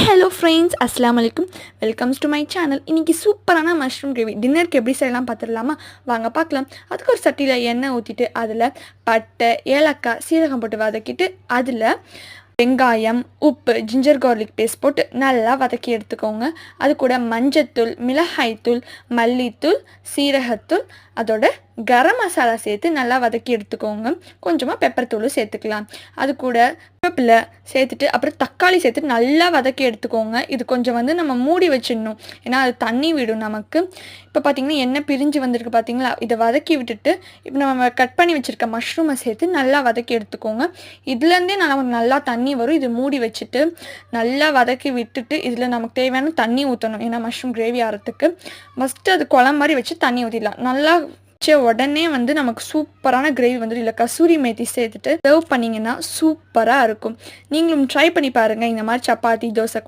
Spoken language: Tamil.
ஹலோ ஃப்ரெண்ட்ஸ், அஸ்ஸலாமு அலைக்கும். Welcomes to my channel. இன்றைக்கி சூப்பரான மஷ்ரூம் கிரேவி டின்னருக்கு எப்படி செய்யலாம் பார்த்துடலாமா? வாங்க பார்க்கலாம். அதுக்கு ஒரு சட்டியில் எண்ணெய் ஊற்றிட்டு அதில் பட்டை, ஏலக்காய், சீரகம் போட்டு வதக்கிட்டு அதில் வெங்காயம், உப்பு, ஜிஞ்சர் கார்லிக் பேஸ்ட் போட்டு நல்லா வதக்கி எடுத்துக்கோங்க. அது கூட மஞ்சத்தூள், மிளகாய்த்தூள், மல்லித்தூள், சீரகத்தூள், அதோட கரம் மசாலா சேர்த்து நல்லா வதக்கி எடுத்துக்கோங்க. கொஞ்சமாக பெப்பர் தூளும் சேர்த்துக்கலாம். அது கூட வேப்பிலை சேர்த்துட்டு அப்புறம் தக்காளி சேர்த்துட்டு நல்லா வதக்கி எடுத்துக்கோங்க. இது கொஞ்சம் நம்ம மூடி வச்சிடணும், ஏன்னா அது தண்ணி விடும் நமக்கு. இப்போ பார்த்திங்கன்னா எண்ணெய் பிரிஞ்சு வந்திருக்கு பார்த்தீங்களா? இதை வதக்கி விட்டுட்டு இப்போ நம்ம கட் பண்ணி வச்சுருக்க மஷ்ரூமை சேர்த்து நல்லா வதக்கி எடுத்துக்கோங்க. இதுலேருந்தே நல்லா தண்ணி வரும். இது மூடி வச்சுட்டு நல்லா வதக்கி விட்டுட்டு இதில் நமக்கு தேவையான தண்ணி ஊற்றணும், ஏன்னா மஷ்ரூம் கிரேவி ஆகிறதுக்கு. ஃபஸ்ட்டு அது குழம்பு மாதிரி வச்சு தண்ணி ஊற்றிடலாம். நல்லா உடனே நமக்கு சூப்பரான கிரேவி வந்துடும். இல்லை கசூரி மேத்தி சேர்த்துட்டு சர்வ் பண்ணிங்கன்னா சூப்பராக இருக்கும். நீங்களும் ட்ரை பண்ணி பாருங்கள். இந்த மாதிரி சப்பாத்தி, தோசை